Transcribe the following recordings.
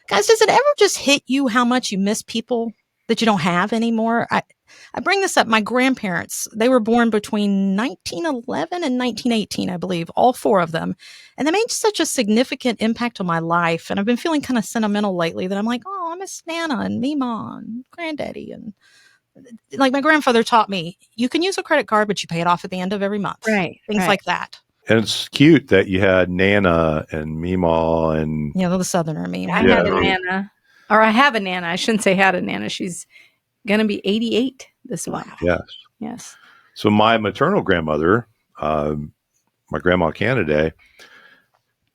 Guys, does it ever just hit you how much you miss people that you don't have anymore? I bring this up. My grandparents, they were born between 1911 and 1918, I believe, all four of them. And they made such a significant impact on my life. And I've been feeling kind of sentimental lately that I'm like, oh, I miss Nana and Mima and Granddaddy. And like my grandfather taught me, you can use a credit card, but you pay it off at the end of every month. Right. Things like that. And it's cute that you had Nana and Mima and... Yeah, the Southerner Mima. I had a Nana. Or I have a Nana. I shouldn't say had a Nana. She's going to be 88 this month. Yes. So my maternal grandmother, my grandma Canada,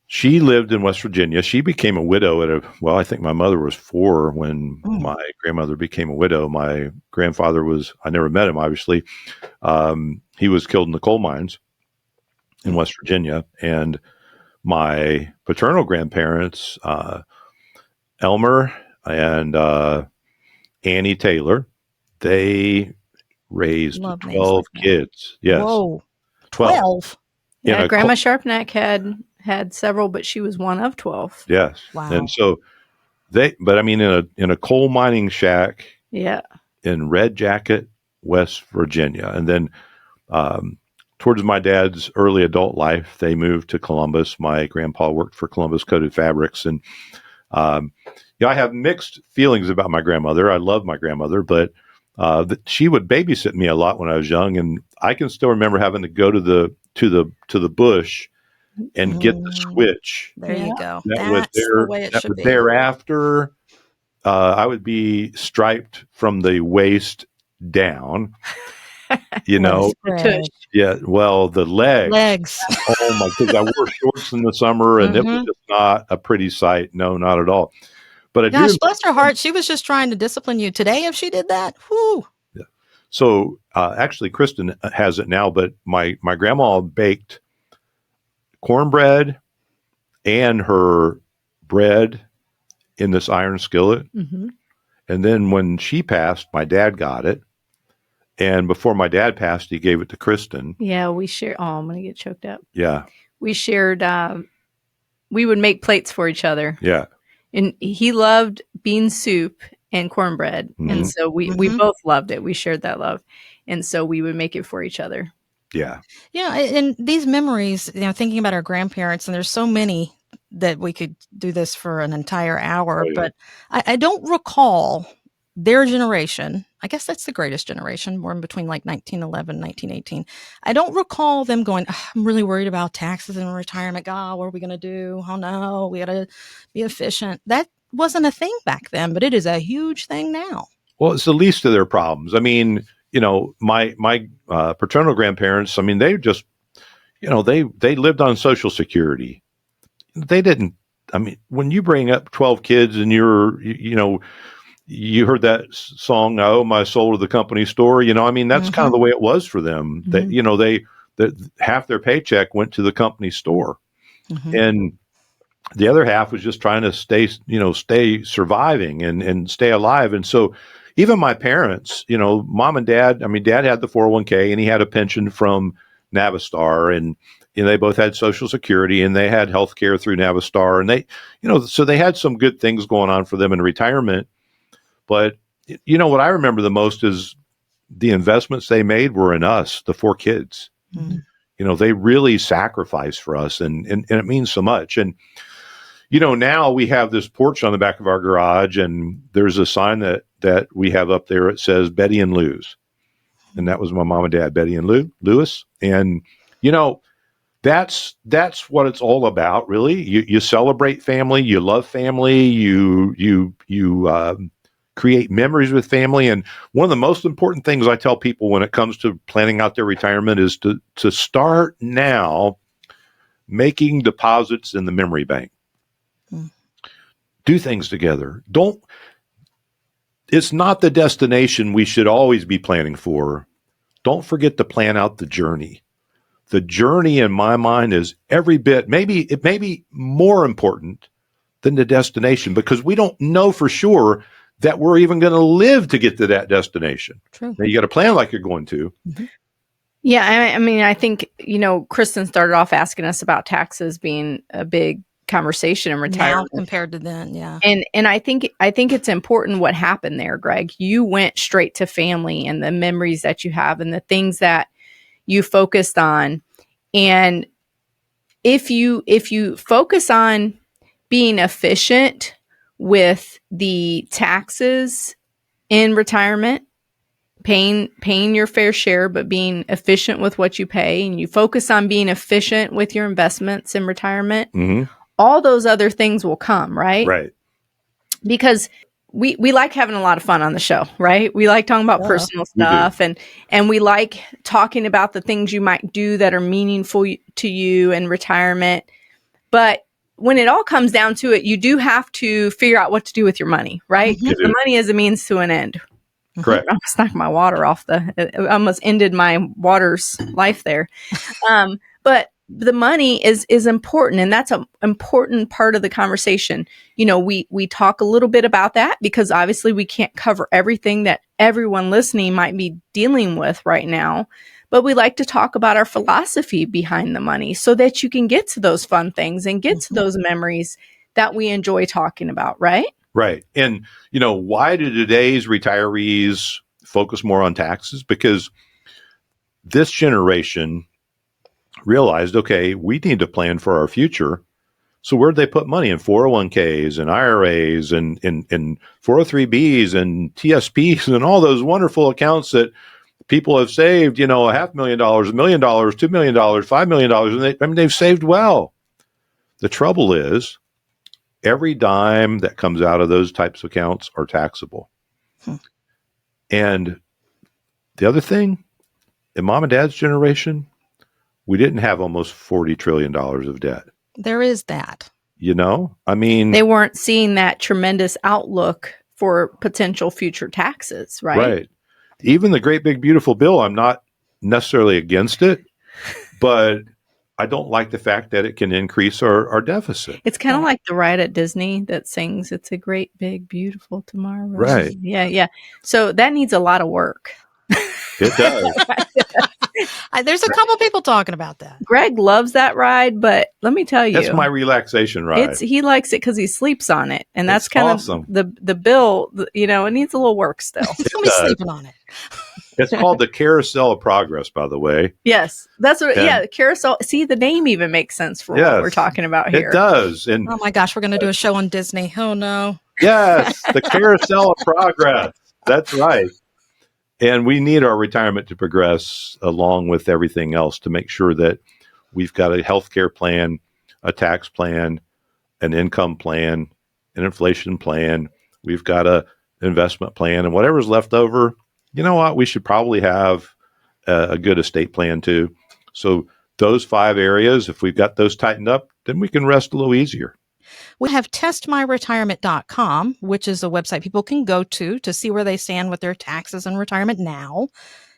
she lived in West Virginia. She became a widow I think my mother was 4 when my grandmother became a widow. My grandfather I never met him, obviously. He was killed in the coal mines in West Virginia. And my paternal grandparents, Elmer and Annie Taylor, they raised 12 kids. Yes. Whoa. 12? Yeah, Grandma Sharpnack had several, but she was one of 12. Yes. Wow. And so in a coal mining shack in Red Jacket, West Virginia. And then towards my dad's early adult life, they moved to Columbus. My grandpa worked for Columbus Coated Fabrics. And I have mixed feelings about my grandmother. I love my grandmother, but she would babysit me a lot when I was young, and I can still remember having to go to the bush and get the switch. There you go. That's the way it should be. Thereafter, I would be striped from the waist down. Yeah. Well, the legs. Oh my goodness! I wore shorts in the summer, and it was just not a pretty sight. No, not at all. But bless her heart, she was just trying to discipline you. Today, if she did that, whoo. Yeah. So actually, Kristin has it now, but my grandma baked cornbread and her bread in this iron skillet. Mm-hmm. And then when she passed, my dad got it. And before my dad passed, he gave it to Kristin. Yeah, we shared. Oh, I'm going to get choked up. Yeah. We shared, we would make plates for each other. Yeah. And he loved bean soup and cornbread. Mm-hmm. And so we both loved it. We shared that love. And so we would make it for each other. Yeah. Yeah. And these memories, thinking about our grandparents, and there's so many that we could do this for an entire hour, but I don't recall their generation. I guess that's the greatest generation, born between like 1911 and 1918. I don't recall them going, I'm really worried about taxes and retirement. God, what are we going to do? Oh no, we got to be efficient. That wasn't a thing back then, but it is a huge thing now. Well, it's the least of their problems. I mean, my paternal grandparents, I mean, they just, they lived on Social Security. They didn't, I mean, when you bring up 12 kids and you heard that song, I Owe My Soul to the Company Store, I mean, that's kind of the way it was for them. Mm-hmm. That half their paycheck went to the company store. Mm-hmm. And the other half was just trying to stay surviving and stay alive. And so even my parents, mom and dad, I mean, dad had the 401k and he had a pension from Navistar, and they both had Social Security and they had health care through Navistar, and they, so they had some good things going on for them in retirement. But what I remember the most is the investments they made were in us, the 4 kids. Mm-hmm. They really sacrificed for us, and it means so much. And now we have this porch on the back of our garage, and there's a sign that we have up there. It says Betty and Lou's. And that was my mom and dad, Betty and Lewis. And, that's what it's all about, really. You celebrate family, you love family, you create memories with family. And one of the most important things I tell people when it comes to planning out their retirement is to start now making deposits in the memory bank. Do things together. It's not the destination we should always be planning for. Don't forget to plan out the journey. The journey, in my mind, is every bit, it may be more important than the destination, because we don't know for sure that we're even going to live to get to that destination. True. Now, you got to plan like you're going to. Mm-hmm. Yeah, I mean, I think, Kristin started off asking us about taxes being a big conversation in retirement now compared to then. Yeah. And I think it's important what happened there, Greg. You went straight to family and the memories that you have and the things that you focused on. And if you focus on being efficient with the taxes in retirement, paying your fair share, but being efficient with what you pay, and you focus on being efficient with your investments in retirement, all those other things will come, right? Right. Because we like having a lot of fun on the show, right? We like talking about personal stuff and we like talking about the things you might do that are meaningful to you in retirement. But when it all comes down to it, you do have to figure out what to do with your money, right? Because the money is a means to an end. Correct. I almost knocked my water off it almost ended my water's life there. But the money is important, and that's an important part of the conversation. You know, we talk a little bit about that because obviously we can't cover everything that everyone listening might be dealing with right now. But we like to talk about our philosophy behind the money so that you can get to those fun things and get to those memories that we enjoy talking about, right? Right. And, you know, why do today's retirees focus more on taxes? Because this generation realized, okay, we need to plan for our future. So where'd they put money in? 401ks and IRAs and 403bs and TSPs and all those wonderful accounts that people have saved, you know, $500,000, $1 million, $2 million, $5 million. And they've saved well. The trouble is, every dime that comes out of those types of accounts are taxable. And the other thing, in mom and dad's generation, we didn't have almost $40 trillion of debt. There is that. You know, I mean, they weren't seeing that tremendous outlook for potential future taxes, right? Right. Even the great big beautiful bill, I'm not necessarily against it, but I don't like the fact that it can increase our deficit. It's kind of like the ride at Disney that sings, "It's a great, big, beautiful tomorrow." Right. Yeah. So that needs a lot of work. It does. There's a couple people talking about that. Greg loves that ride, but let me tell you. That's my relaxation ride. He likes it because he sleeps on it. And that's kind awesome. of the bill, you know, it needs a little work still. He's going to be sleeping on it. It's called the Carousel of Progress, by the way. Yes. That's what, Carousel. See, the name even makes sense for what we're talking about here. It does. And oh my gosh, we're going to do a show on Disney. Oh no. Yes, the Carousel of Progress. That's right. And we need our retirement to progress along with everything else to make sure that we've got a healthcare plan, a tax plan, an income plan, an inflation plan. We've got an investment plan, and whatever's left over, you know what? We should probably have a good estate plan too. So those 5 areas, if we've got those tightened up, then we can rest a little easier. We have testmyretirement.com, which is a website people can go to see where they stand with their taxes and retirement now.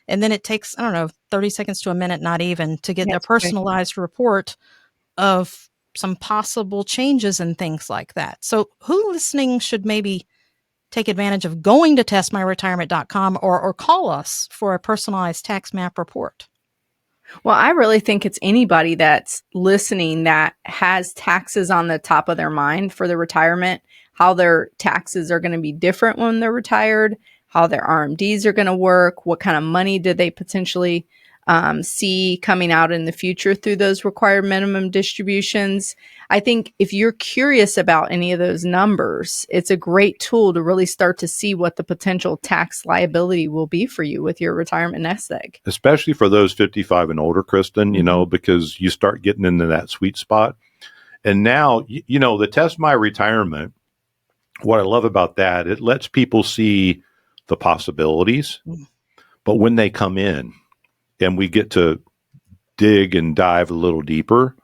And then it takes, 30 seconds to a minute, not even, to get a personalized report of some possible changes and things like that. So who listening should maybe take advantage of going to testmyretirement.com or call us for a personalized tax map report? Well, I really think it's anybody that's listening that has taxes on the top of their mind for their retirement, how their taxes are going to be different when they're retired, how their RMDs are going to work, what kind of money do they potentially see coming out in the future through those required minimum distributions. I think if you're curious about any of those numbers, it's a great tool to really start to see what the potential tax liability will be for you with your retirement nest egg. Especially for those 55 and older, Kristin, you know, because you start getting into that sweet spot. And now, you know, the Test My Retirement, what I love about that, it lets people see the possibilities. But when they come in, and we get to dig and dive a little deeper,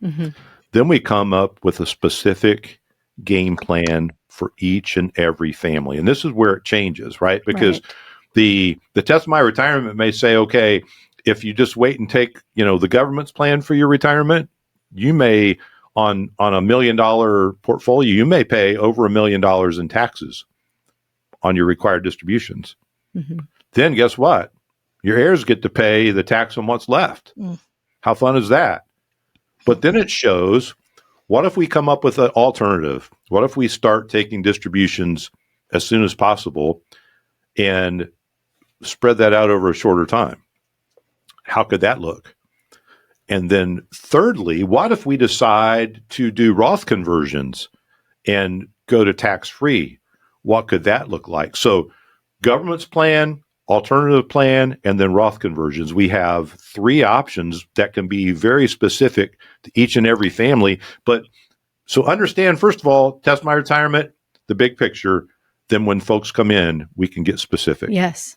then we come up with a specific game plan for each and every family. And this is where it changes, right? Because the Test My Retirement may say, okay, if you just wait and take, you know, the government's plan for your retirement, you may, on a $1 million portfolio, you may pay over $1 million in taxes on your required distributions. Then guess what? Your heirs get to pay the tax on what's left. How fun is that? But then it shows What if we come up with an alternative? What if we start taking distributions as soon as possible and spread that out over a shorter time? How could that look? And then thirdly, what if we decide to do Roth conversions and go to tax-free? What could that look like? So government's plan, alternative plan, and then Roth conversions. We have 3 options that can be very specific to each and every family. But so understand, first of all, test my retirement, the big picture. Then when folks come in, we can get specific. Yes.